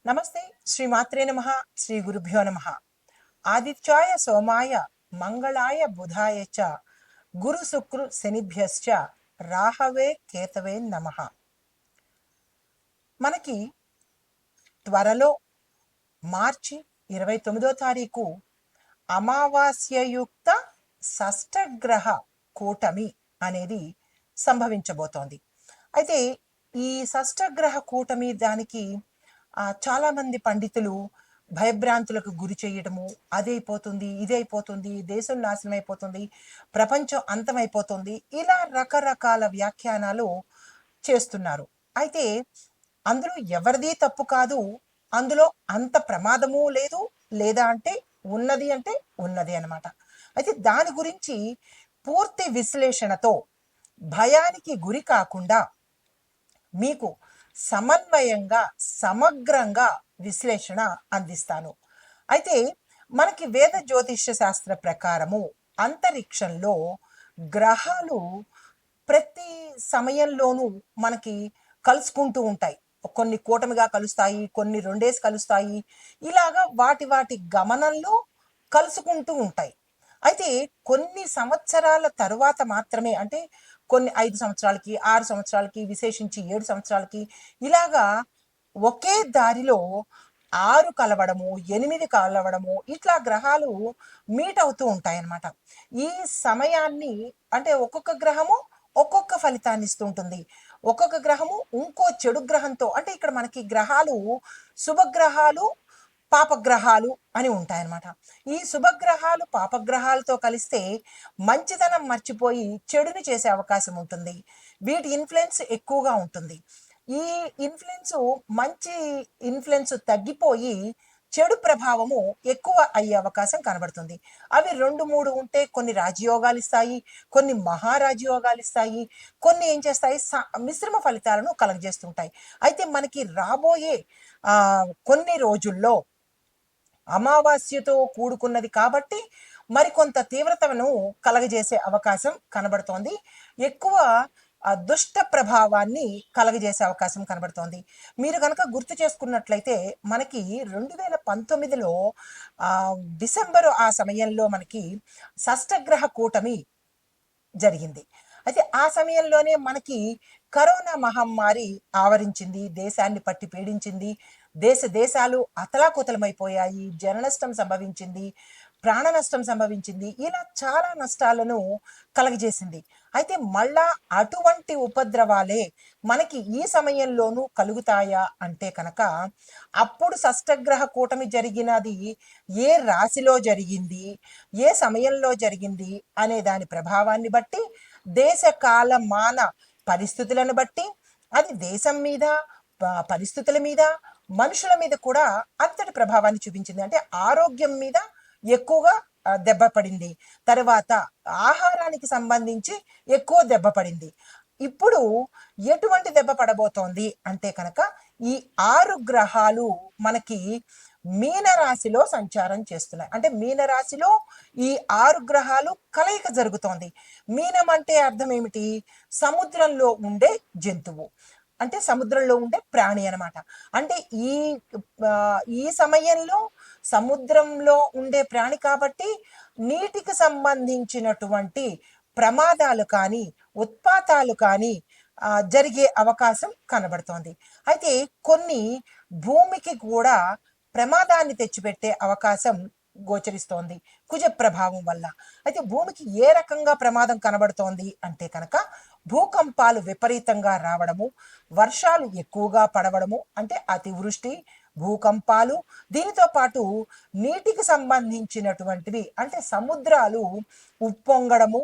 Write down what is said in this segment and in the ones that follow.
నమస్తే. శ్రీమాత్రే నమః. శ్రీ గురుభ్యో నమః. ఆదిత్యాయ సోమాయ మంగళాయ బుధాయ చ గురు శుక్రు శనిభ్యశ్చ రాహవే కేతవే నమః. మనకి త్వరలో మార్చి 29వ తారీఖు అమావాస్యయుక్త షష్టగ్రహ కూటమి అనేది సంభవించబోతోంది. అయితే ఈ షష్టగ్రహ కూటమి దానికి చాలామంది పండితులు భయభ్రాంతులకు గురి చేయడము, అదైపోతుంది, ఇదైపోతుంది, దేశం నాశనం అయిపోతుంది, ప్రపంచం అంతమైపోతుంది, ఇలా రకరకాల వ్యాఖ్యానాలు చేస్తున్నారు. అయితే అందులో ఎవరిది తప్పు కాదు, అందులో అంత ప్రమాదము లేదు, లేదా అంటే ఉన్నది అనమాట. అయితే దాని గురించి పూర్తి విశ్లేషణతో భయానికి గురి కాకుండా మీకు సమన్వయంగా సమగ్రంగా విశ్లేషణ అందిస్తాను. అయితే మనకి వేద జ్యోతిష్య శాస్త్ర ప్రకారము అంతరిక్షంలో గ్రహాలు ప్రతి సమయంలోనూ మనకి కలుసుకుంటూ ఉంటాయి. కొన్ని కూటమిగా కలుస్తాయి, కొన్ని రెండేసి కలుస్తాయి, ఇలాగా వాటి వాటి గమనంలో కలుసుకుంటూ ఉంటాయి. అయితే కొన్ని సంవత్సరాల తరువాత మాత్రమే, అంటే కొన్ని 5 సంవత్సరాలకి, 6 సంవత్సరాలకి, విశేషించి 7 సంవత్సరాలకి, ఇలాగా ఒకే దారిలో 6 కలవడము, 8 కలవడము, ఇట్లా గ్రహాలు మీట్ అవుతూ ఉంటాయన్నమాట. ఈ సమయాన్ని అంటే ఒక్కొక్క గ్రహము ఒక్కొక్క ఫలితాన్ని ఇస్తూ ఉంటుంది. ఒక్కొక్క గ్రహము ఇంకో చెడు గ్రహంతో, అంటే ఇక్కడ మనకి గ్రహాలు శుభగ్రహాలు, పాపగ్రహాలు అని ఉంటాయన్నమాట. ఈ శుభగ్రహాలు పాపగ్రహాలతో కలిస్తే మంచితనం మర్చిపోయి చెడుని చేసే అవకాశం ఉంటుంది. వీటి ఇన్ఫ్లుయెన్స్ ఎక్కువగా ఉంటుంది. ఈ మంచి ఇన్ఫ్లుయెన్స్ తగ్గిపోయి చెడు ప్రభావము ఎక్కువ అయ్యే అవకాశం కనబడుతుంది. అవి 2-3 ఉంటే కొన్ని రాజయోగాలు ఇస్తాయి, కొన్ని మహారాజయోగాలు ఇస్తాయి, కొన్ని ఏం చేస్తాయి, మిశ్రమ ఫలితాలను కలగజేస్తుంటాయి. అయితే మనకి రాబోయే కొన్ని రోజుల్లో అమావాస్యతో కూడుకున్నది కాబట్టి మరికొంత తీవ్రతను కలగజేసే అవకాశం కనబడుతోంది. ఎక్కువ దుష్ట ప్రభావాన్ని కలగజేసే అవకాశం కనబడుతోంది. మీరు కనుక గుర్తు చేసుకున్నట్లయితే మనకి 2019లో డిసెంబరు ఆ సమయంలో మనకి షష్టగ్రహ కూటమి జరిగింది. అయితే ఆ సమయంలోనే మనకి కరోనా మహమ్మారి ఆవరించింది, దేశాన్ని పట్టి పీడించింది. దేశాలు అతలాకుతలమైపోయాయి, జన నష్టం సంభవించింది, ప్రాణ నష్టం సంభవించింది, ఇలా చాలా నష్టాలను కలగజేసింది. అయితే మళ్ళా అటువంటి ఉపద్రవాలే మనకి ఈ సమయంలోనూ కలుగుతాయా అంటే కనుక, అప్పుడు షష్టగ్రహ కూటమి జరిగినది ఏ రాశిలో జరిగింది, ఏ సమయంలో జరిగింది అనే దాని ప్రభావాన్ని బట్టి, దేశ కాల మాన పరిస్థితులను బట్టి అది దేశం మీద, పరిస్థితుల మీద, మనుషుల మీద కూడా అంతటి ప్రభావాన్ని చూపించింది. అంటే ఆరోగ్యం మీద ఎక్కువగా దెబ్బ పడింది. తర్వాత ఆహారానికి సంబంధించి ఎక్కువ దెబ్బ పడింది. ఇప్పుడు ఎటువంటి దెబ్బ పడబోతోంది అంటే కనుక, ఈ 6 గ్రహాలు మనకి మీనరాశిలో సంచారం చేస్తున్నాయి. అంటే మీనరాశిలో ఈ 6 గ్రహాలు కలయిక జరుగుతోంది. మీనం అంటే అర్థం ఏమిటి? సముద్రంలో ఉండే జంతువు, అంటే సముద్రంలో ఉండే ప్రాణి అనమాట. అంటే ఈ సమయంలో సముద్రంలో ఉండే ప్రాణి కాబట్టి నీటికి సంబంధించినటువంటి ప్రమాదాలు కానీ, ఉత్పాతాలు కానీ జరిగే అవకాశం కనబడుతోంది. అయితే కొన్ని భూమికి కూడా ప్రమాదాన్ని తెచ్చిపెట్టే అవకాశం గోచరిస్తోంది కుజ ప్రభావం వల్ల. అయితే భూమికి ఏ రకంగా ప్రమాదం కనబడుతోంది అంటే కనుక, భూకంపాలు విపరీతంగా రావడము, వర్షాలు ఎక్కువగా పడవడము, అంటే అతివృష్టి, భూకంపాలు, దీనితో పాటు నీటికి సంబంధించినటువంటివి, అంటే సముద్రాలు ఉప్పొంగడము,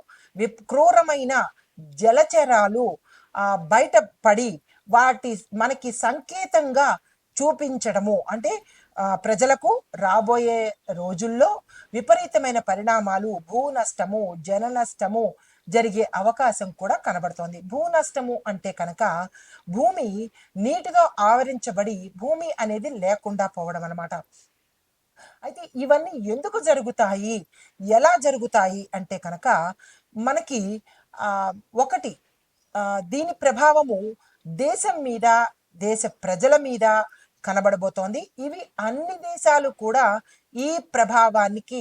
క్రూరమైన జలచరాలు బయటపడి వాటి మనకి సంకేతంగా చూపించడము, అంటే ప్రజలకు రాబోయే రోజుల్లో విపరీతమైన పరిణామాలు, భూ నష్టము, జన నష్టము జరిగే అవకాశం కూడా కనబడుతోంది. భూ నష్టము అంటే కనుక భూమి నీటితో ఆవరించబడి భూమి అనేది లేకుండా పోవడం అనమాట. అయితే ఇవన్నీ ఎందుకు జరుగుతాయి, ఎలా జరుగుతాయి అంటే కనుక, మనకి ఒకటి దీని ప్రభావము దేశం మీద, దేశ ప్రజల మీద, కనబడబోతోంది. ఇవి అన్ని దేశాలు కూడా ఈ ప్రభావానికి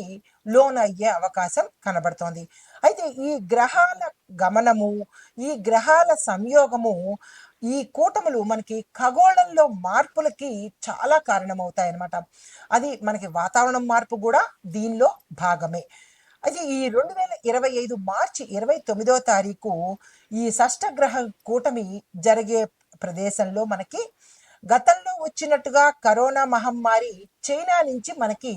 లోనయ్యే అవకాశం కనబడుతోంది. అయితే ఈ గ్రహాల గమనము, ఈ గ్రహాల సంయోగము, ఈ కూటములు మనకి ఖగోళంలో మార్పులకి చాలా కారణమవుతాయన్నమాట. అది మనకి వాతావరణం మార్పు కూడా దీనిలో భాగమే. అయితే ఈ 2025 మార్చి 29వ తారీఖు ఈ షష్టగ్రహ కూటమి జరిగే ప్రదేశంలో మనకి గతంలో వచ్చినట్టుగా కరోనా మహమ్మారి చైనా నుంచి మనకి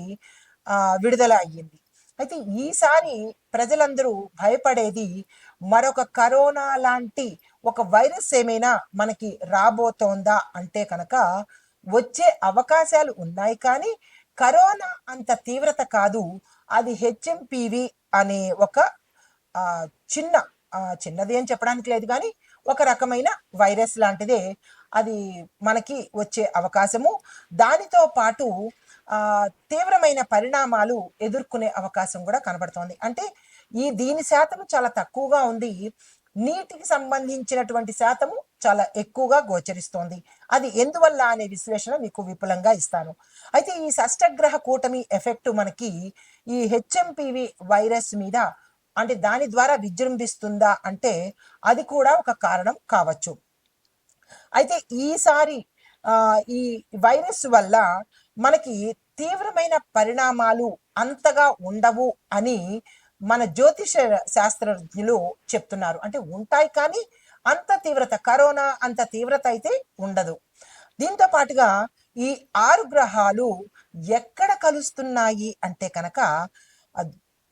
విడుదల అయ్యింది. అయితే ఈసారి ప్రజలందరూ భయపడేది మరొక కరోనా లాంటి ఒక వైరస్ ఏమైనా మనకి రాబోతోందా అంటే కనుక వచ్చే అవకాశాలు ఉన్నాయి, కానీ కరోనా అంత తీవ్రత కాదు. అది హెచ్ఎంపివి అనే ఒక చిన్న చిన్నది అని చెప్పడానికి లేదు, కానీ ఒక రకమైన వైరస్ లాంటిదే అది మనకి వచ్చే అవకాశము. దానితో పాటు తీవ్రమైన పరిణామాలు ఎదుర్కొనే అవకాశం కూడా కనబడుతోంది. అంటే దీని శాతం చాలా తక్కువగా ఉంది, నీటికి సంబంధించినటువంటి శాతము చాలా ఎక్కువగా గోచరిస్తోంది. అది ఎందువల్ల అనే విశ్లేషణ మీకు విపులంగా ఇస్తాను. అయితే ఈ షష్టగ్రహ కూటమి ఎఫెక్ట్ మనకి ఈ హెచ్ఎంపివి వైరస్ మీద అంటే దాని ద్వారా విజృంభిస్తుందా అంటే అది కూడా ఒక కారణం కావచ్చు. అయితే ఈసారి ఈ వైరస్ వల్ల మనకి తీవ్రమైన పరిణామాలు అంతగా ఉండవు అని మన జ్యోతిష శాస్త్రజ్ఞులు చెప్తున్నారు. అంటే ఉంటాయి, కానీ అంత తీవ్రత కరోనా అంత తీవ్రత అయితే ఉండదు. దీంతో పాటుగా ఈ 6 గ్రహాలు ఎక్కడ కలుస్తున్నాయి అంటే కనుక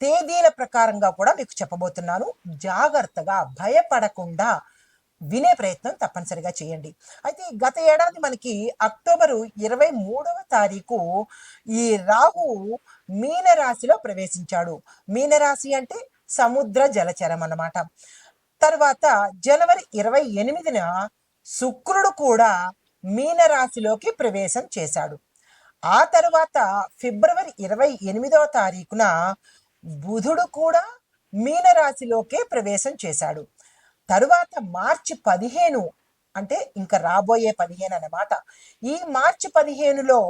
తేదీల ప్రకారంగా కూడా మీకు చెప్పబోతున్నాను. జాగ్రత్తగా భయపడకుండా వినే ప్రయత్నం తప్పనిసరిగా చేయండి. అయితే గత ఏడాది మనకి అక్టోబరు 23వ తారీఖు ఈ రాహు మీనరాశిలో ప్రవేశించాడు. మీనరాశి అంటే సముద్ర జలచరం అన్నమాట. తర్వాత జనవరి 28న శుక్రుడు కూడా మీనరాశిలోకి ప్రవేశం చేశాడు. ఆ తర్వాత ఫిబ్రవరి 28వ తారీఖున బుధుడు కూడా మీనరాశిలోకే ప్రవేశం చేశాడు. తరువాత మార్చి 15 అంటే ఇంకా రాబోయే 15 అన్నమాట. ఈ మార్చి 15లో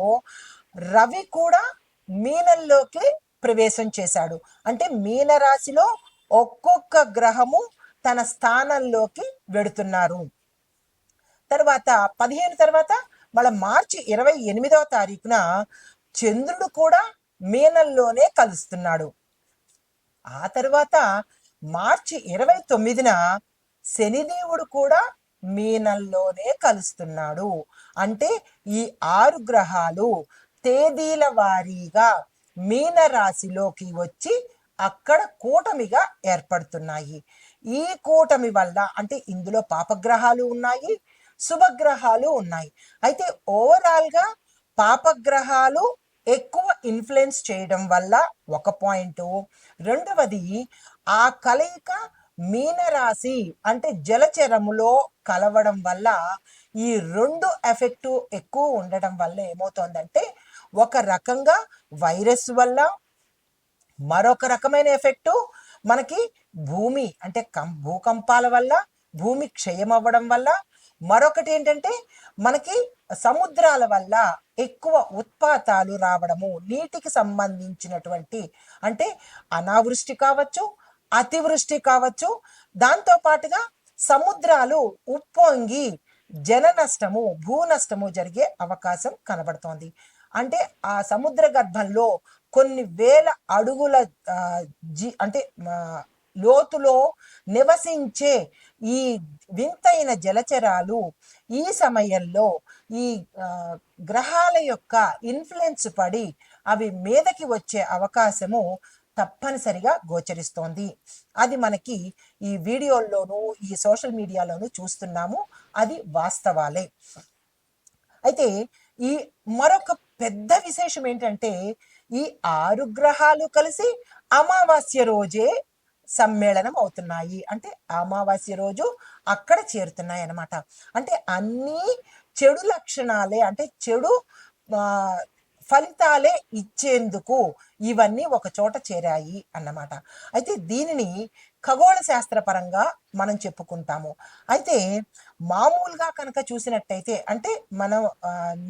రవి కూడా మీనంలోకి ప్రవేశం చేశాడు. అంటే మీనరాశిలో ఒక్కొక్క గ్రహము తన స్థానంలోకి వెడుతున్నారు. తర్వాత 15 తర్వాత మళ్ళీ మార్చి 28వ తారీఖున చంద్రుడు కూడా మీనంలోనే కలుస్తున్నాడు. ఆ తర్వాత మార్చి 29న శనిదేవుడు కూడా మీనంలోనే కలుస్తున్నాడు. అంటే ఈ 6 గ్రహాలు తేదీల వారీగా మీనరాశిలోకి వచ్చి అక్కడ కూటమిగా ఏర్పడుతున్నాయి. ఈ కూటమి వల్ల అంటే ఇందులో పాపగ్రహాలు ఉన్నాయి, శుభగ్రహాలు ఉన్నాయి. అయితే ఓవరాల్గా పాపగ్రహాలు ఎక్కువ ఇన్ఫ్లుయెన్స్ చేయడం వల్ల ఒక పాయింట్, రెండవది ఆ కలయిక మీనరాశి అంటే జలచరములో కలవడం వల్ల ఈ 2 ఎఫెక్టు ఎక్కువ ఉండడం వల్ల ఏమవుతోందంటే ఒక రకంగా వైరస్ వల్ల, మరొక రకమైన ఎఫెక్టు మనకి భూమి అంటే భూకంపాల వల్ల, భూమి క్షయం అవ్వడం వల్ల, మరొకటి ఏంటంటే మనకి సముద్రాల వల్ల ఎక్కువ ఉత్పాతాలు రావడము, నీటికి సంబంధించినటువంటి అంటే అనావృష్టి కావచ్చు, అతివృష్టి కావచ్చు. దాంతో పాటుగా సముద్రాలు ఉప్పొంగి జన నష్టము, భూ నష్టము జరిగే అవకాశం కనబడుతోంది. అంటే ఆ సముద్ర గర్భంలో కొన్ని వేల అడుగుల అంటే లోతులో నివసించే ఈ వింతైన జలచరాలు ఈ సమయంలో ఈ గ్రహాల యొక్క ఇన్ఫ్లుయెన్స్ పడి అవి మీదకి వచ్చే అవకాశము తప్పనిసరిగా గోచరిస్తోంది. అది మనకి ఈ వీడియోల్లోనూ ఈ సోషల్ మీడియాలోనూ చూస్తున్నాము, అది వాస్తవాలే. అయితే ఈ మరొక పెద్ద విశేషం ఏంటంటే ఈ 6 గ్రహాలు కలిసి అమావాస్య రోజే సమ్మేళనం అవుతున్నాయి. అంటే అమావాస్య రోజు అక్కడ చేరుతున్నాయి అన్నమాట. అంటే అన్నీ చెడు లక్షణాలే, అంటే చెడు ఫలితాలే ఇచ్చేందుకు ఇవన్నీ ఒక చోట చేరాయి అన్నమాట. అయితే దీనిని ఖగోళ శాస్త్రపరంగా మనం చెప్పుకుంటాము. అయితే మామూలుగా కనుక చూసినట్టయితే అంటే మనం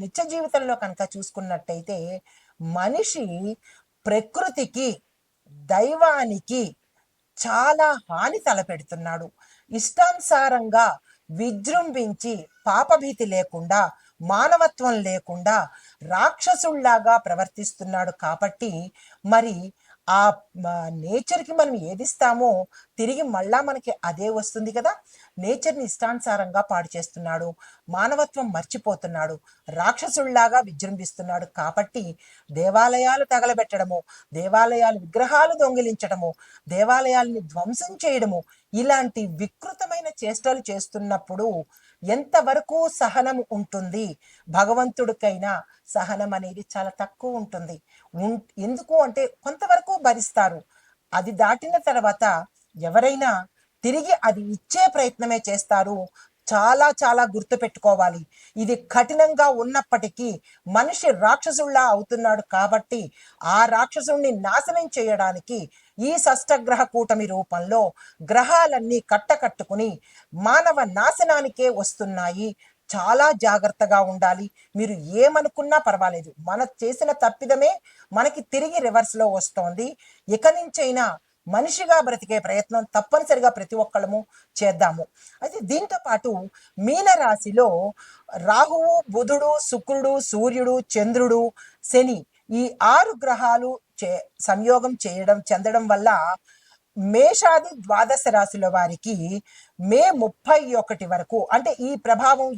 నిత్య జీవితంలో కనుక చూసుకున్నట్టయితే మనిషి ప్రకృతికి, దైవానికి చాలా హాని తలపెడుతున్నాడు. ఇష్టానుసారంగా విజృంభించి పాపభీతి లేకుండా, మానవత్వం లేకుండా రాక్షసుల్లాగా ప్రవర్తిస్తున్నాడు కాబట్టి మరి ఆ నేచర్కి మనం ఏదిస్తామో తిరిగి మళ్ళా మనకి అదే వస్తుంది కదా. నేచర్ని ఇష్టానుసారంగా పాడు చేస్తున్నాడు, మానవత్వం మర్చిపోతున్నాడు, రాక్షసుల్లాగా విజృంభిస్తున్నాడు కాబట్టి దేవాలయాలు తగలబెట్టడము, దేవాలయాలు విగ్రహాలు దొంగిలించడము, దేవాలయాల్ని ధ్వంసం చేయడము, ఇలాంటి వికృతమైన చేష్టలు చేస్తున్నప్పుడు ఎంతవరకు సహనం ఉంటుంది? భగవంతుడికైనా సహనం అనేది చాలా తక్కువ ఉంటుంది. ఎందుకు అంటే కొంతవరకు భరిస్తారు. అది దాటిన తర్వాత ఎవరైనా తిరిగి అది ఇచ్చే ప్రయత్నమే చేస్తారు. చాలా చాలా గుర్తుపెట్టుకోవాలి. ఇది కఠినంగా ఉన్నప్పటికీ మనిషి రాక్షసుల్లా అవుతున్నాడు కాబట్టి ఆ రాక్షసుణ్ణి నాశనం చేయడానికి ఈ షష్టగ్రహ కూటమి రూపంలో గ్రహాలన్నీ కట్టకట్టుకుని మానవ నాశనానికే వస్తున్నాయి. చాలా జాగ్రత్తగా ఉండాలి. మీరు ఏమనుకున్నా పర్వాలేదు, మన చేసిన తప్పిదమే మనకి తిరిగి రివర్స్లో వస్తోంది. ఇక నుంచైనా మనిషిగా బ్రతికే ప్రయత్నం తప్పనిసరిగా ప్రతి ఒక్కళ్ళము చేద్దాము. అయితే దీంతో పాటు మీనరాశిలో రాహువు, బుధుడు, శుక్రుడు, సూర్యుడు, చంద్రుడు, శని ఈ 6 గ్రహాలు సంయోగం చెందడం వల్ల మేషాది ద్వాదశ రాశుల వారికి మే 31 వరకు అంటే ఈ ప్రభావం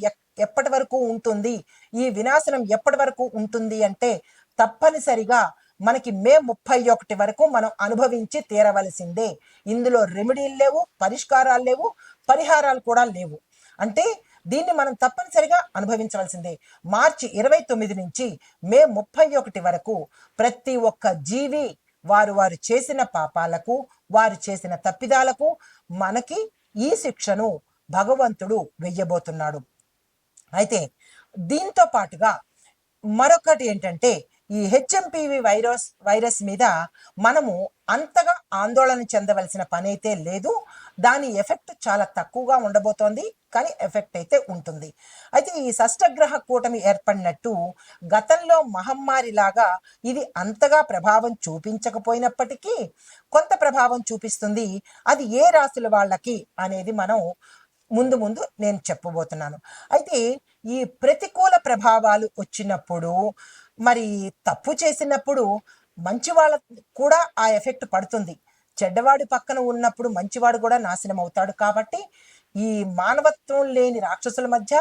ఎప్పటి వరకు ఉంటుంది, ఈ వినాశనం ఎప్పటి వరకు ఉంటుంది అంటే తప్పనిసరిగా మనకి మే 31 వరకు మనం అనుభవించి తీరవలసిందే. ఇందులో రెమెడీలు లేవు, పరిష్కారాలు లేవు, పరిహారాలు కూడా లేవు. అంటే దీన్ని మనం తప్పనిసరిగా అనుభవించవలసిందే. మార్చి 29 నుంచి మే 31 వరకు ప్రతి ఒక్క జీవి వారు చేసిన పాపాలకు, వారు చేసిన తప్పిదాలకు మనకి ఈ శిక్షను భగవంతుడు వెయ్యబోతున్నాడు. అయితే దీంతో పాటుగా మరొకటి ఏంటంటే ఈ హెచ్ఎంపివి వైరస్ మీద మనము అంతగా ఆందోళన చెందవలసిన పని అయితే లేదు. దాని ఎఫెక్ట్ చాలా తక్కువగా ఉండబోతోంది, కానీ ఎఫెక్ట్ అయితే ఉంటుంది. అయితే ఈ షష్టగ్రహ కూటమి ఏర్పడినట్టు గతంలో మహమ్మారి లాగా ఇది అంతగా ప్రభావం చూపించకపోయినప్పటికీ కొంత ప్రభావం చూపిస్తుంది. అది ఏ రాశుల వాళ్ళకి అనేది మనం ముందు ముందు నేను చెప్పబోతున్నాను. అయితే ఈ ప్రతికూల ప్రభావాలు వచ్చినప్పుడు మరి తప్పు చేసినప్పుడు మంచి వాళ్ళ కూడా ఆ ఎఫెక్ట్ పడుతుంది. చెడ్డవాడి పక్కన ఉన్నప్పుడు మంచివాడు కూడా నాశనం అవుతాడు. కాబట్టి ఈ మానవత్వం లేని రాక్షసుల మధ్య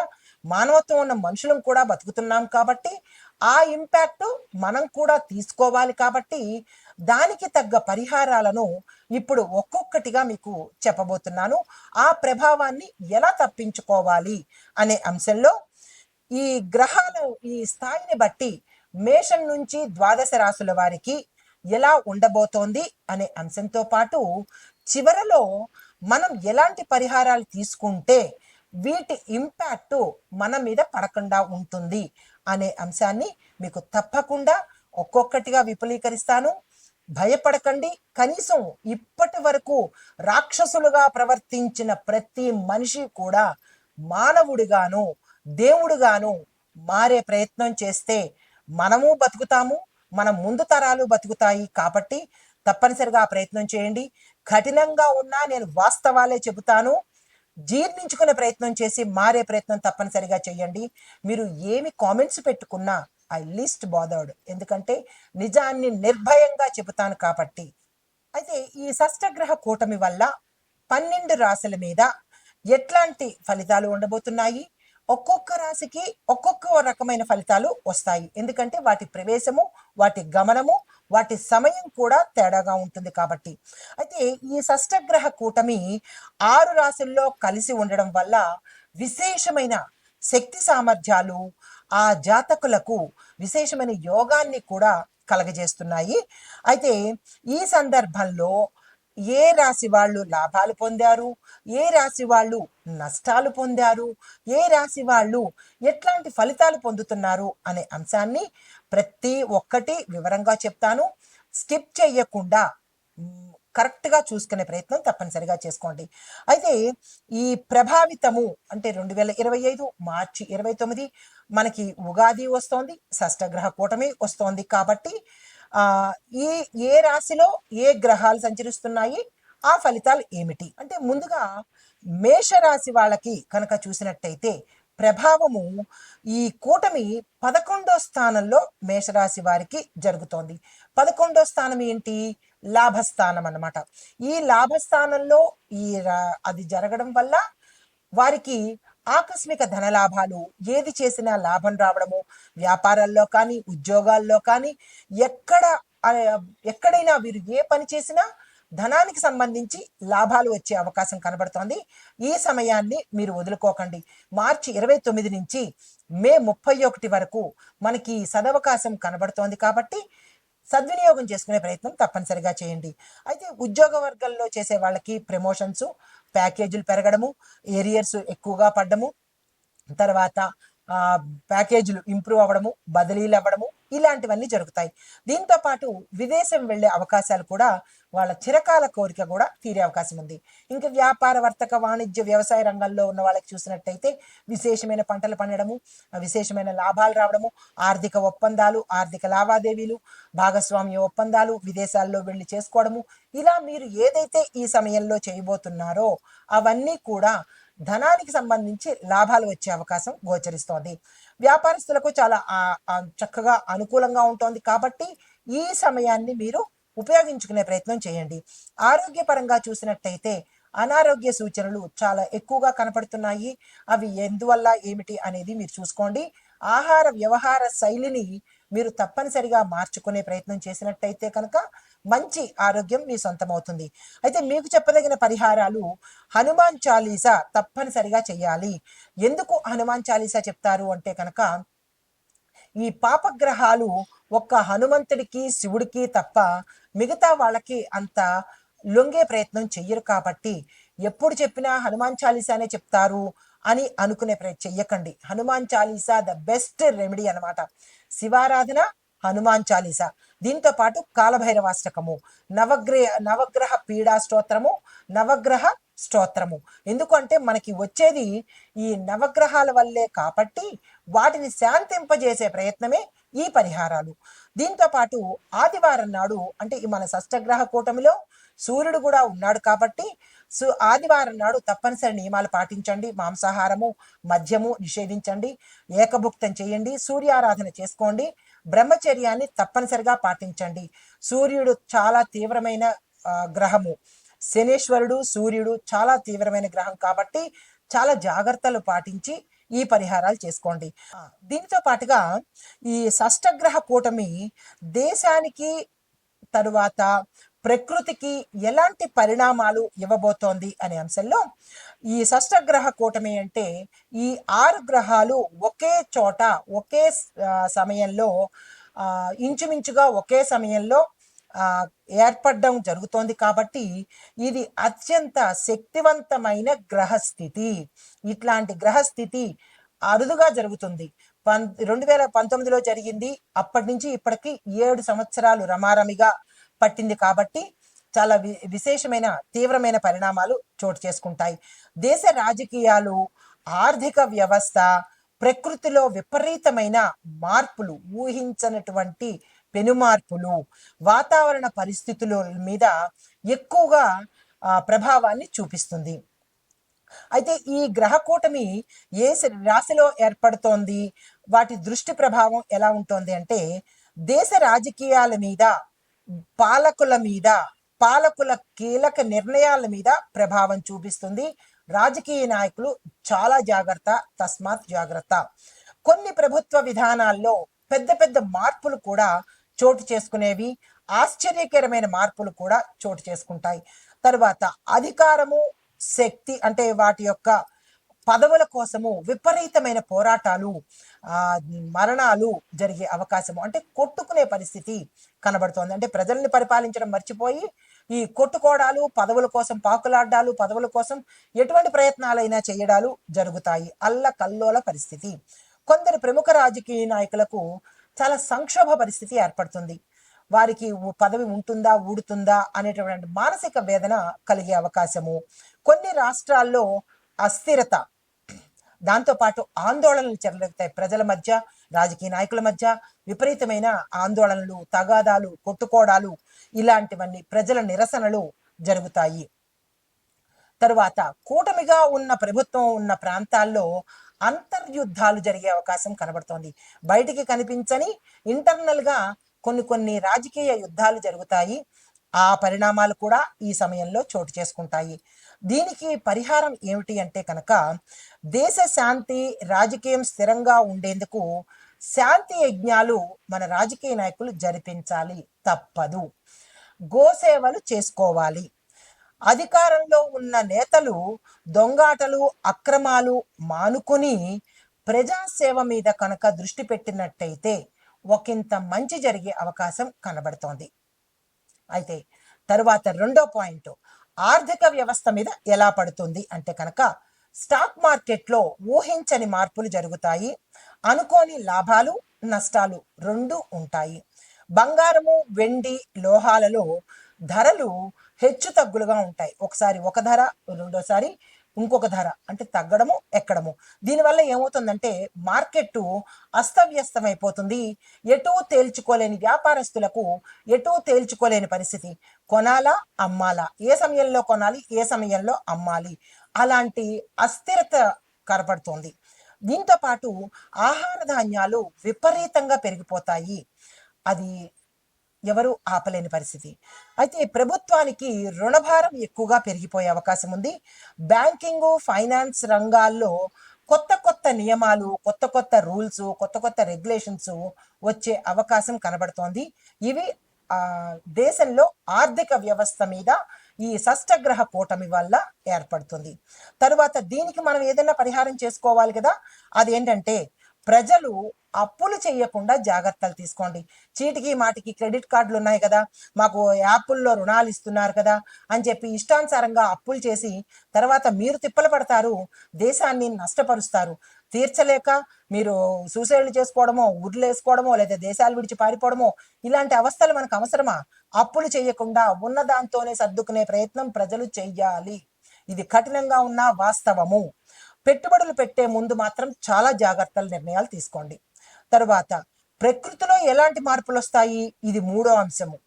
మానవత్వం ఉన్న మనుషులం కూడా బతుకుతున్నాం కాబట్టి ఆ ఇంపాక్ట్ మనం కూడా తీసుకోవాలి. కాబట్టి దానికి తగ్గ పరిహారాలను ఇప్పుడు ఒక్కొక్కటిగా మీకు చెప్పబోతున్నాను. ఆ ప్రభావాన్ని ఎలా తప్పించుకోవాలి అనే అంశంలో ఈ గ్రహాలు ఈ స్థాయిని బట్టి మేషం నుంచి ద్వాదశ రాశుల వారికి ఎలా ఉండబోతోంది అనే అంశంతో పాటు చివరలో మనం ఎలాంటి పరిహారాలు తీసుకుంటే వీటి ఇంపాక్ట్ మన మీద పడకుండా ఉంటుంది అనే అంశాన్ని మీకు తప్పకుండా ఒక్కొక్కటిగా విపులీకరిస్తాను. భయపడకండి. కనీసం ఇప్పటి వరకు రాక్షసులుగా ప్రవర్తించిన ప్రతి మనిషి కూడా మానవుడిగాను, దేవుడుగాను మారే ప్రయత్నం చేస్తే మనము బతుకుతాము, మన ముందు తరాలు బతుకుతాయి. కాబట్టి తప్పనిసరిగా ఆ ప్రయత్నం చేయండి. కఠినంగా ఉన్నా నేను వాస్తవాలే చెబుతాను. జీర్ణించుకునే ప్రయత్నం చేసి మారే ప్రయత్నం తప్పనిసరిగా చేయండి. మీరు ఏమి కామెంట్స్ పెట్టుకున్నా ఐ లీస్ట్ బాదర్డ్, ఎందుకంటే నిజాన్ని నిర్భయంగా చెబుతాను కాబట్టి. అయితే ఈ షష్టగ్రహ కూటమి వల్ల 12 రాశుల మీద ఎట్లాంటి ఫలితాలు ఉండబోతున్నాయి? ఒక్కొక్క రాశికి ఒక్కొక్క రకమైన ఫలితాలు వస్తాయి. ఎందుకంటే వాటి ప్రవేశము, వాటి గమనము, వాటి సమయం కూడా తేడాగా ఉంటుంది కాబట్టి. అయితే ఈ షష్టగ్రహ కూటమి 6 రాశుల్లో కలిసి ఉండడం వల్ల విశేషమైన శక్తి సామర్థ్యాలు ఆ జాతకులకు విశేషమైన యోగాన్ని కూడా కలగజేస్తున్నాయి. అయితే ఈ సందర్భంలో ఏ రాశి వాళ్ళు లాభాలు పొందారు, ఏ రాశి వాళ్ళు నష్టాలు పొందారు, ఏ రాశి వాళ్ళు ఎట్లాంటి ఫలితాలు పొందుతున్నారు అనే అంశాన్ని ప్రతి ఒక్కటి వివరంగా చెప్తాను. స్కిప్ చేయకుండా కరెక్ట్గా చూసుకునే ప్రయత్నం తప్పనిసరిగా చేసుకోండి. అయితే ఈ ప్రభావితము అంటే 2025 మార్చి 29 మనకి ఉగాది వస్తోంది, షష్టగ్రహ కూటమి వస్తోంది కాబట్టి ఈ ఏ రాశిలో ఏ గ్రహాలు సంచరిస్తున్నాయి, ఆ ఫలితాలు ఏమిటి అంటే ముందుగా మేషరాశి వాళ్ళకి కనుక చూసినట్టయితే ప్రభావము ఈ కూటమి 11వ స్థానంలో మేషరాశి వారికి జరుగుతోంది. 11వ స్థానం ఏంటి? లాభస్థానం అన్నమాట. ఈ లాభస్థానంలో అది జరగడం వల్ల వారికి ఆకస్మిక ధనలాభాలు, ఏది చేసినా లాభం రావడము, వ్యాపారాల్లో కానీ ఉద్యోగాల్లో కానీ ఎక్కడ ఎక్కడైనా వీరు ఏ పని చేసినా ధనానికి సంబంధించి లాభాలు వచ్చే అవకాశం కనబడుతోంది. ఈ సమయాన్ని మీరు వదులుకోకండి. మార్చి 29 నుంచి మే 31 వరకు మనకి సదవకాశం కనబడుతోంది కాబట్టి సద్వినియోగం చేసుకునే ప్రయత్నం తప్పనిసరిగా చేయండి. అయితే ఉద్యోగ వర్గాల్లో చేసే వాళ్ళకి ప్రమోషన్స్, ప్యాకేజీలు పెరగడము, ఏరియర్స్ ఎక్కువగా పడ్డము, తర్వాత ప్యాకేజీలు ఇంప్రూవ్ అవ్వడము, బదిలీలు అవ్వడము, ఇలాంటివన్నీ జరుగుతాయి. దీంతో పాటు విదేశం వెళ్ళే అవకాశాలు కూడా, వాళ్ళ చిరకాల కోరిక కూడా తీరే అవకాశం ఉంది. ఇంకా వ్యాపార, వర్తక, వాణిజ్య, వ్యవసాయ రంగాల్లో ఉన్న వాళ్ళకి చూసినట్టయితే విశేషమైన పంటలు పండడము, విశేషమైన లాభాలు రావడము, ఆర్థిక ఒప్పందాలు, ఆర్థిక లావాదేవీలు, భాగస్వామ్య ఒప్పందాలు, విదేశాల్లో వెళ్ళి చేసుకోవడము, ఇలా మీరు ఏదైతే ఈ సమయంలో చేయబోతున్నారో అవన్నీ కూడా ధనానికి సంబంధించి లాభాలు వచ్చే అవకాశం గోచరిస్తోంది. వ్యాపారస్తులకు చాలా చక్కగా అనుకూలంగా ఉంటుంది కాబట్టి ఈ సమయాన్ని మీరు ఉపయోగించుకునే ప్రయత్నం చేయండి. ఆరోగ్యపరంగా చూసినట్టయితే అనారోగ్య సూచనలు చాలా ఎక్కువగా కనపడుతున్నాయి. అవి ఎందువల్ల ఏమిటి అనేది మీరు చూసుకోండి. ఆహార వ్యవహార శైలిని మీరు తప్పనిసరిగా మార్చుకునే ప్రయత్నం చేసినట్టయితే కనుక మంచి ఆరోగ్యం మీ సొంతమవుతుంది. అయితే మీకు చెప్పదగిన పరిహారాలు హనుమాన్ చాలీసా తప్పనిసరిగా చేయాలి. ఎందుకు హనుమాన్ చాలీసా చెప్తారు అంటే కనుక ఈ పాపగ్రహాలు ఒక్క హనుమంతుడికి, శివుడికి తప్ప మిగతా వాళ్ళకి అంత లొంగే ప్రయత్నం చెయ్యరు కాబట్టి ఎప్పుడు చెప్పినా హనుమాన్ చాలీసానే చెప్తారు అని అనుకునే చెయ్యకండి. Hanuman Chalisa the best remedy అనమాట. శివారాధన, హనుమాన్ చాలీసా, దీంతో పాటు కాలభైరవాష్టకము, నవగ్రహ పీడా స్తోత్రము, నవగ్రహ స్తోత్రము. ఎందుకంటే మనకి వచ్చేది ఈ నవగ్రహాల వల్లే కాబట్టి వాటిని శాంతింపజేసే ప్రయత్నమే ఈ పరిహారాలు. దీంతో పాటు ఆదివారం నాడు అంటే మన షష్టగ్రహ కూటమిలో సూర్యుడు కూడా ఉన్నాడు కాబట్టి ఆదివారం నాడు తప్పనిసరి నియమాలు పాటించండి. మాంసాహారము, మద్యము నిషేధించండి, ఏకభుక్తం చేయండి, సూర్యారాధన చేసుకోండి, బ్రహ్మచర్యాన్ని తప్పనిసరిగా పాటించండి. సూర్యుడు చాలా తీవ్రమైన గ్రహము. శనేశ్వరుడు, సూర్యుడు చాలా తీవ్రమైన గ్రహం కాబట్టి చాలా జాగ్రత్తలు పాటించి ఈ పరిహారాలు చేసుకోండి. దీనితో పాటుగా ఈ షష్టగ్రహ కూటమి దేశానికి తరువాత ప్రకృతికి ఎలాంటి పరిణామాలు ఇవ్వబోతోంది అనే అంశంలో ఈ షష్టగ్రహ కూటమి అంటే ఈ 6 గ్రహాలు ఒకే చోట ఒకే సమయంలో ఇంచుమించుగా ఒకే సమయంలో ఏర్పడడం జరుగుతోంది కాబట్టి ఇది అత్యంత శక్తివంతమైన గ్రహస్థితి. ఇట్లాంటి గ్రహస్థితి అరుదుగా జరుగుతుంది. 2019లో జరిగింది. అప్పటి నుంచి ఇప్పటికి 7 సంవత్సరాలు రమారమిగా పట్టింది కాబట్టి చాలా విశేషమైన తీవ్రమైన పరిణామాలు చోటు చేసుకుంటాయి. దేశ రాజకీయాలు, ఆర్థిక వ్యవస్థ, ప్రకృతిలో విపరీతమైన మార్పులు, ఊహించనటువంటి పెనుమార్పులు, వాతావరణ పరిస్థితుల మీద ఎక్కువగా ప్రభావాన్ని చూపిస్తుంది. అయితే ఈ గ్రహ కూటమి ఏ రాశిలో ఏర్పడుతోంది, వాటి దృష్టి ప్రభావం ఎలా ఉంటుంది అంటే దేశ రాజకీయాల మీద, పాలకుల మీద, పాలకుల కీలక నిర్ణయాల మీద ప్రభావం చూపిస్తుంది. రాజకీయ నాయకులు చాలా జాగ్రత్త, తస్మాత్ జాగ్రత్త. కొన్ని ప్రభుత్వ విధానాల్లో పెద్ద పెద్ద మార్పులు కూడా చోటు చేసుకునేవి, ఆశ్చర్యకరమైన మార్పులు కూడా చోటు చేసుకుంటాయి. తరువాత అధికారము, శక్తి అంటే వాటి యొక్క పదవుల కోసము విపరీతమైన పోరాటాలు, మరణాలు జరిగే అవకాశము, అంటే కొట్టుకునే పరిస్థితి కనబడుతోంది. అంటే ప్రజల్ని పరిపాలించడం మర్చిపోయి ఈ కొట్టుకోవడాలు, పదవుల కోసం పాకులాడ్డాలు, పదవుల కోసం ఎటువంటి ప్రయత్నాలైనా చేయడాలు జరుగుతాయి. అల్లకల్లోల పరిస్థితి. కొందరు ప్రముఖ రాజకీయ నాయకులకు చాలా సంక్షోభ పరిస్థితి ఏర్పడుతుంది. వారికి పదవి ఉంటుందా ఊడుతుందా అనేటువంటి మానసిక వేదన కలిగే అవకాశము, కొన్ని రాష్ట్రాల్లో అస్థిరత, దాంతోపాటు ఆందోళనలు చెలరేగుతాయి ప్రజల మధ్య, రాజకీయ నాయకుల మధ్య విపరీతమైన ఆందోళనలు, తగాదాలు, కొట్టుకోవడాలు, ఇలాంటివన్నీ ప్రజల నిరసనలు జరుగుతాయి. తరువాత కూటమిగా ఉన్న ప్రభుత్వం ఉన్న ప్రాంతాల్లో అంతర్యుద్ధాలు జరిగే అవకాశం కనబడుతోంది. బయటికి కనిపించని ఇంటర్నల్గా కొన్ని రాజకీయ యుద్ధాలు జరుగుతాయి. ఆ పరిణామాలు కూడా ఈ సమయంలో చోటు చేసుకుంటాయి. దీనికి పరిహారం ఏమిటి అంటే కనుక, దేశ శాంతి, రాజకీయం స్థిరంగా ఉండేందుకు శాంతి యజ్ఞాలు మన రాజకీయ నాయకులు జరిపించాలి, తప్పదు. గోసేవలు చేసుకోవాలి. అధికారంలో ఉన్న నేతలు దొంగాటలు, అక్రమాలు మానుకొని ప్రజాసేవ మీద కనుక దృష్టి పెట్టినట్టయితే ఒకంత మంచి జరిగే అవకాశం కనబడుతోంది. అయితే తరువాత రెండో పాయింట్, ఆర్థిక వ్యవస్థ మీద ఎలా పడుతుంది అంటే కనుక, స్టాక్ మార్కెట్లో ఊహించని మార్పులు జరుగుతాయి. అనుకోని లాభాలు, నష్టాలు రెండు ఉంటాయి. బంగారము, వెండి, లోహాలలో ధరలు హెచ్చు తగ్గులుగా ఉంటాయి. ఒకసారి ఒక ధర, రెండోసారి ఇంకొక ధర, అంటే తగ్గడము ఎక్కడము. దీనివల్ల ఏమవుతుందంటే మార్కెట్ అస్తవ్యస్తమైపోతుంది. ఎటూ తేల్చుకోలేని వ్యాపారస్తులకు ఎటూ తేల్చుకోలేని పరిస్థితి. కొనాలా, అమ్మాలా, ఏ సమయంలో కొనాలి, ఏ సమయంలో అమ్మాలి, అలాంటి అస్థిరత కనపడుతోంది. దీంతో పాటు ఆహార ధాన్యాలు విపరీతంగా పెరిగిపోతాయి. అది ఎవరు ఆపలేని పరిస్థితి. అయితే ప్రభుత్వానికి రుణభారం ఎక్కువగా పెరిగిపోయే అవకాశం ఉంది. బ్యాంకింగ్, ఫైనాన్స్ రంగాల్లో కొత్త నియమాలు, కొత్త రూల్స్, కొత్త రెగ్యులేషన్స్ వచ్చే అవకాశం కనబడుతోంది. ఇవి దేశంలో ఆర్థిక వ్యవస్థ మీద ఈ షష్టగ్రహ కూటమి వల్ల ఏర్పడుతుంది. తరువాత దీనికి మనం ఏదైనా పరిహారం చేసుకోవాలి కదా. అదేంటంటే ప్రజలు అప్పులు చేయకుండా జాగ్రత్తలు తీసుకోండి. చీటికి మాటికి క్రెడిట్ కార్డులు ఉన్నాయి కదా, మాకు యాప్ల్లో రుణాలు ఇస్తున్నారు కదా అని చెప్పి ఇష్టానుసారంగా అప్పులు చేసి తర్వాత మీరు తిప్పలు పడతారు, దేశాన్ని నష్టపరుస్తారు. తీర్చలేక మీరు సూసైడ్లు చేసుకోవడమో, ఉర్లు వేసుకోవడమో, లేదా దేశాలు విడిచి పారిపోవడమో, ఇలాంటి అవస్థలు మనకు అవసరమా? అప్పులు చేయకుండా ఉన్న దాంతోనే సర్దుకునే ప్రయత్నం ప్రజలు చెయ్యాలి. ఇది కఠినంగా ఉన్న వాస్తవము. పెట్టుబడులు పెట్టే ముందు మాత్రం చాలా జాగ్రత్తల నిర్ణయాలు తీసుకోండి. తరువాత ప్రకృతిలో ఎలాంటి మార్పులు వస్తాయి, ఇది మూడో అంశము.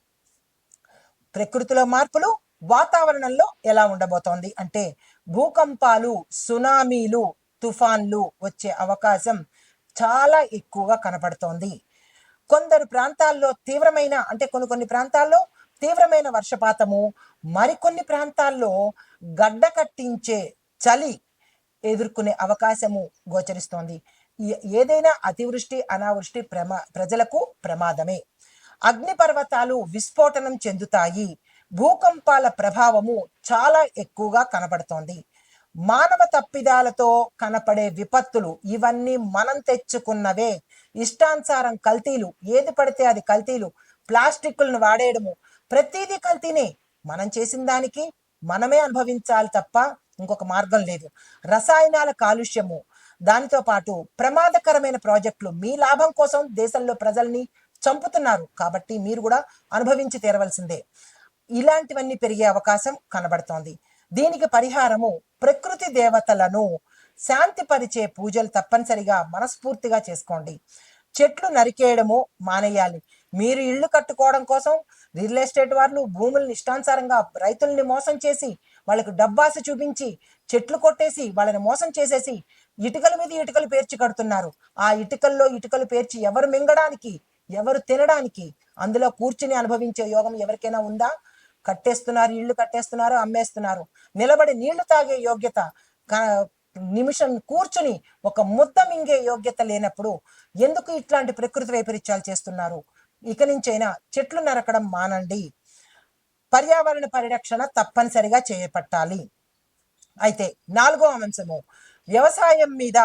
ప్రకృతిలో మార్పులు వాతావరణంలో ఎలా ఉండబోతోంది అంటే భూకంపాలు, సునామీలు, తుఫాన్లు వచ్చే అవకాశం చాలా ఎక్కువగా కనపడుతోంది. కొందరు ప్రాంతాల్లో తీవ్రమైన, అంటే కొన్ని ప్రాంతాల్లో తీవ్రమైన వర్షపాతము, మరికొన్ని ప్రాంతాల్లో గడ్డ కట్టించే చలి ఎదుర్కొనే అవకాశము గోచరిస్తోంది. ఏదైనా అతివృష్టి, అనావృష్టి ప్రజలకు ప్రమాదమే. అగ్నిపర్వతాలు విస్ఫోటనం చెందుతాయి. భూకంపాల ప్రభావము చాలా ఎక్కువగా కనబడుతోంది. మానవ తప్పిదాలతో కనపడే విపత్తులు ఇవన్నీ మనం తెచ్చుకున్నవే. ఇష్టానుసారం కల్తీలు, ఏది పడితే అది కల్తీలు, ప్లాస్టిక్లను వాడేయడము, ప్రతిదీ కల్తీనే. మనం చేసిన దానికి మనమే అనుభవించాలి తప్ప ఇంకొక మార్గం లేదు. రసాయనాల కాలుష్యము, దానితో పాటు ప్రమాదకరమైన ప్రాజెక్టులు మీ లాభం కోసం దేశంలో ప్రజల్ని చంపుతున్నారు కాబట్టి మీరు కూడా అనుభవించి తీరవలసిందే. ఇలాంటివన్నీ పెరిగే అవకాశం కనబడుతోంది. దీనికి పరిహారము ప్రకృతి దేవతలను శాంతిపరిచే పూజలు తప్పనిసరిగా మనస్ఫూర్తిగా చేసుకోండి. చెట్లు నరికేయడము మానేయాలి. మీరు ఇళ్ళు కట్టుకోవడం కోసం రియల్ ఎస్టేట్ వాళ్ళు భూముల్ని ఇష్టానుసారంగా రైతుల్ని మోసం చేసి, వాళ్ళకు డబ్బాస చూపించి చెట్లు కొట్టేసి వాళ్ళని మోసం చేసేసి ఇటుకల మీద ఇటుకలు పేర్చి కడుతున్నారు. ఆ ఇటుకల్లో ఇటుకలు పేర్చి ఎవరు మింగడానికి, ఎవరు తినడానికి, అందులో కూర్చుని అనుభవించే యోగం ఎవరికైనా ఉందా? కట్టేస్తున్నారు, ఇళ్ళు కట్టేస్తున్నారు, అమ్మేస్తున్నారు. నిలబడి నీళ్లు తాగే యోగ్యత, నిమిషం కూర్చుని ఒక ముద్ద మింగే యోగ్యత లేనప్పుడు ఎందుకు ఇట్లాంటి ప్రకృతి వైపరీత్యాలు చేస్తున్నారు? ఇక నుంచైనా చెట్లు నరకడం మానండి. పర్యావరణ పరిరక్షణ తప్పనిసరిగా చేపట్టాలి. అయితే నాలుగో అంశము వ్యవసాయం మీద,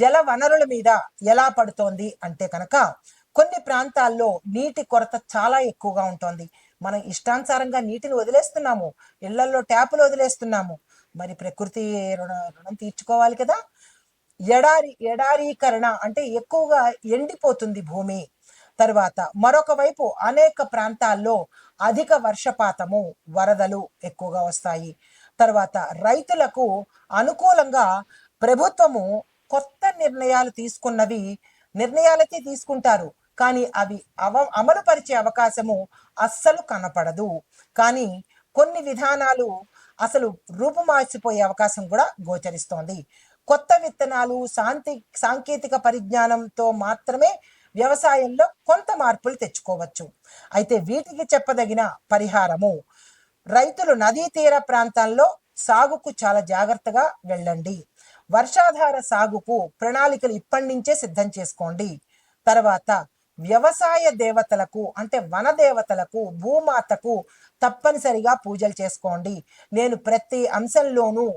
జల వనరుల మీద ఎలా పడుతోంది అంటే కనుక కొన్ని ప్రాంతాల్లో నీటి కొరత చాలా ఎక్కువగా ఉంటుంది. మనం ఇష్టానుసారంగా నీటిని వదిలేస్తున్నాము, ఇళ్లలో ట్యాపులు వదిలేస్తున్నాము. మరి ప్రకృతి రుణం తీర్చుకోవాలి కదా. ఎడారీకరణ అంటే ఎక్కువగా ఎండిపోతుంది భూమి. తర్వాత మరొక వైపు అనేక ప్రాంతాల్లో అధిక వర్షపాతము, వరదలు ఎక్కువగా వస్తాయి. తర్వాత రైతులకు అనుకూలంగా ప్రభుత్వము కొత్త నిర్ణయాలైతే తీసుకుంటారు, కానీ అవి అమలు పరిచే అవకాశము అస్సలు కనపడదు. కానీ కొన్ని విధానాలు అసలు రూపుమార్చిపోయే అవకాశం కూడా గోచరిస్తోంది. కొత్త విత్తనాలు, సాంకేతిక పరిజ్ఞానంతో మాత్రమే వ్యవసాయంలో కొంత మార్పులు తెచ్చుకోవచ్చు. అయితే వీటికి చెప్పదగిన పరిహారము, రైతులు నదీ తీర ప్రాంతాల్లో సాగుకు చాలా జాగ్రత్తగా వెళ్ళండి. వర్షాధార సాగుకు ప్రణాళికలు ఇప్పటి నుంచే సిద్ధం చేసుకోండి. తర్వాత వ్యవసాయ దేవతలకు అంటే వన దేవతలకు, భూమాతకు తప్పనిసరిగా పూజలు చేసుకోండి. నేను ప్రతి అంశంలోనూ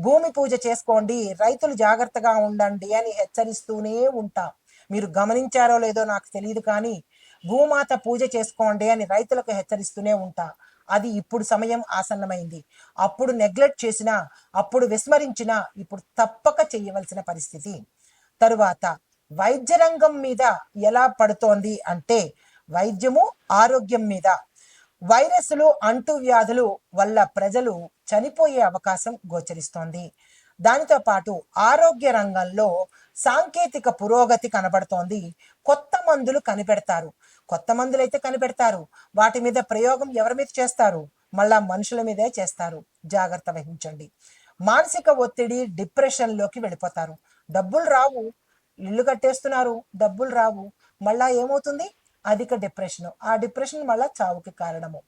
భూమి పూజ చేసుకోండి, రైతులు జాగ్రత్తగా ఉండండి అని హెచ్చరిస్తూనే ఉంటా. మీరు గమనించారో లేదో నాకు తెలియదు, కానీ భూమాత పూజ చేసుకోండి అని రైతులకు హెచ్చరిస్తూనే ఉంటా. అది ఇప్పుడు సమయం ఆసన్నమైంది. అప్పుడు నెగ్లెక్ట్ చేసినా, అప్పుడు విస్మరించినా ఇప్పుడు తప్పక చేయవలసిన పరిస్థితి. తరువాత వైద్య రంగం మీద ఎలా పడుతోంది అంటే, వైద్యము ఆరోగ్యం మీద. వైరస్లు, అంటువ్యాధులు వల్ల ప్రజలు చనిపోయే అవకాశం గోచరిస్తోంది. దానితో పాటు ఆరోగ్య రంగంలో సాంకేతిక పురోగతి కనబడుతోంది. కొత్త మందులు కనిపెడతారు. కొత్త మందులు అయితే కనిపెడతారు, వాటి మీద ప్రయోగం ఎవరి మీద చేస్తారు? మళ్ళా మనుషుల మీదే చేస్తారు. జాగ్రత్త వహించండి. మానసిక ఒత్తిడి, డిప్రెషన్లోకి వెళ్ళిపోతారు. డబ్బులు రావు, ఇల్లు కట్టేస్తున్నారు, డబ్బులు రావు, మళ్ళా ఏమవుతుంది? అధిక డిప్రెషన్. ఆ డిప్రెషన్ మళ్ళా చావుకి కారణము.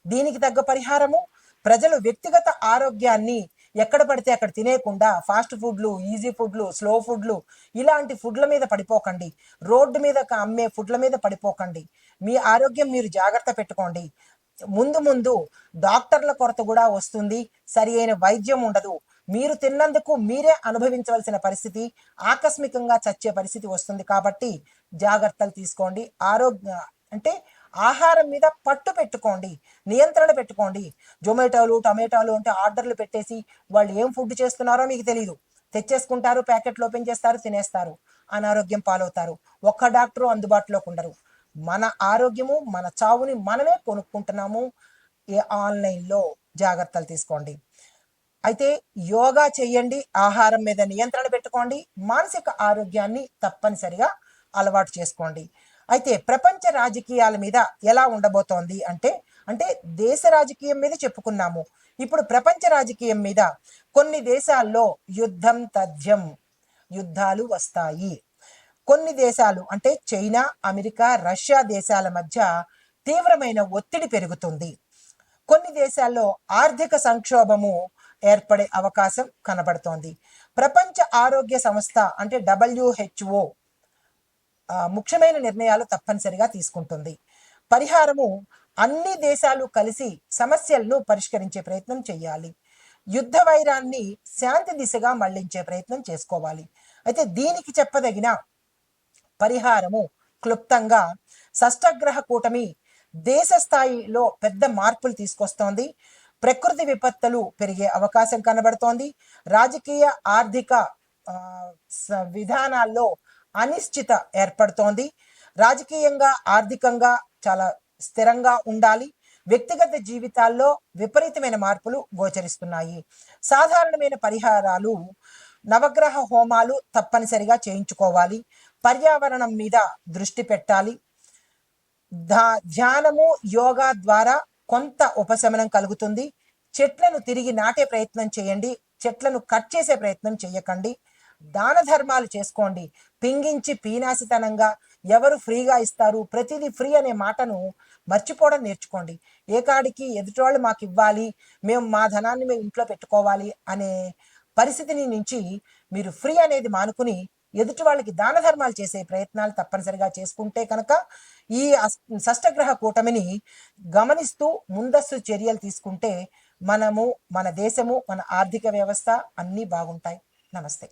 దీనికి తగ్గ పరిహారము, ప్రజలు వ్యక్తిగత ఆరోగ్యాన్ని ఎక్కడ పడితే అక్కడ తినేయకుండా ఫాస్ట్ ఫుడ్లు, ఈజీ ఫుడ్లు, స్లో ఫుడ్లు, ఇలాంటి ఫుడ్ల మీద పడిపోకండి. రోడ్డు మీద అమ్మే ఫుడ్ల మీద పడిపోకండి. మీ ఆరోగ్యం మీరు జాగ్రత్త పెట్టుకోండి. ముందు ముందు డాక్టర్ల కొరత కూడా వస్తుంది, సరి అయిన వైద్యం ఉండదు. మీరు తిన్నందుకు మీరే అనుభవించవలసిన పరిస్థితి, ఆకస్మికంగా చచ్చే పరిస్థితి వస్తుంది. కాబట్టి జాగ్రత్తలు తీసుకోండి. అంటే ఆహారం మీద పట్టు పెట్టుకోండి, నియంత్రణ పెట్టుకోండి. జొమాటోలు, టమాటోలు అంటే ఆర్డర్లు పెట్టేసి వాళ్ళు ఏం ఫుడ్ చేస్తున్నారో మీకు తెలియదు, తెచ్చేసుకుంటారు, ప్యాకెట్లు ఓపెన్ చేస్తారు, తినేస్తారు, అనారోగ్యం పాలవుతారు. ఒక్క డాక్టరు అందుబాటులోకి ఉండరు. మన ఆరోగ్యము, మన చావుని మనమే కొనుక్కుంటున్నాము ఆన్లైన్లో. జాగ్రత్తలు తీసుకోండి. అయితే యోగా చేయండి, ఆహారం మీద నియంత్రణ పెట్టుకోండి, మానసిక ఆరోగ్యాన్ని తప్పనిసరిగా అలవాటు చేసుకోండి. అయితే ప్రపంచ రాజకీయాల మీద ఎలా ఉండబోతోంది అంటే దేశ రాజకీయం మీద చెప్పుకున్నాము. ఇప్పుడు ప్రపంచ రాజకీయం మీద కొన్ని దేశాల్లో యుద్ధం తథ్యం, యుద్ధాలు వస్తాయి. కొన్ని దేశాలు అంటే చైనా, అమెరికా, రష్యా దేశాల మధ్య తీవ్రమైన ఒత్తిడి పెరుగుతుంది. కొన్ని దేశాల్లో ఆర్థిక సంక్షోభము ఏర్పడే అవకాశం కనబడుతోంది. ప్రపంచ ఆరోగ్య సంస్థ అంటే WHO ముఖ్యమైన నిర్ణయాలు తప్పనిసరిగా తీసుకుంటుంది. పరిహారము, అన్ని దేశాలు కలిసి సమస్యలను పరిష్కరించే ప్రయత్నం చేయాలి. యుద్ధ వైరాన్ని శాంతి దిశగా మళ్లించే ప్రయత్నం చేసుకోవాలి. అయితే దీనికి చెప్పదగిన పరిహారము క్లుప్తంగా, షష్టగ్రహ కూటమి దేశ స్థాయిలో పెద్ద మార్పులు తీసుకొస్తోంది. ప్రకృతి విపత్తులు పెరిగే అవకాశం కనబడుతోంది. రాజకీయ, ఆర్థిక విధానాల్లో అనిశ్చిత ఏర్పడుతోంది. రాజకీయంగా, ఆర్థికంగా చాలా స్థిరంగా ఉండాలి. వ్యక్తిగత జీవితాల్లో విపరీతమైన మార్పులు గోచరిస్తున్నాయి. సాధారణమైన పరిహారాలు, నవగ్రహ హోమాలు తప్పనిసరిగా చేయించుకోవాలి. పర్యావరణం మీద దృష్టి పెట్టాలి. ధ్యానము, యోగా ద్వారా కొంత ఉపశమనం కలుగుతుంది. చెట్లను తిరిగి నాటే ప్రయత్నం చేయండి, చెట్లను కట్ చేసే ప్రయత్నం చేయకండి. దాన ధర్మాలు చేసుకోండి. పింగించి పీనాసితనంగా ఎవరు ఫ్రీగా ఇస్తారు, ప్రతిదీ ఫ్రీ అనే మాటను మర్చిపోవడం నేర్చుకోండి. ఏకాడికి ఎదుటివాళ్ళు మాకు ఇవ్వాలి, మేము మా ధనాన్ని మేము ఇంట్లో పెట్టుకోవాలి అనే పరిస్థితిని నుంచి మీరు ఫ్రీ అనేది మానుకుని ఎదుటి వాళ్ళకి దాన ధర్మాలు చేసే ప్రయత్నాలు తప్పనిసరిగా చేసుకుంటే కనుక ఈ షష్టగ్రహ కూటమిని గమనిస్తూ ముందస్తు చర్యలు తీసుకుంటే మనము, మన దేశము, మన ఆర్థిక వ్యవస్థ అన్నీ బాగుంటాయి. నమస్తే.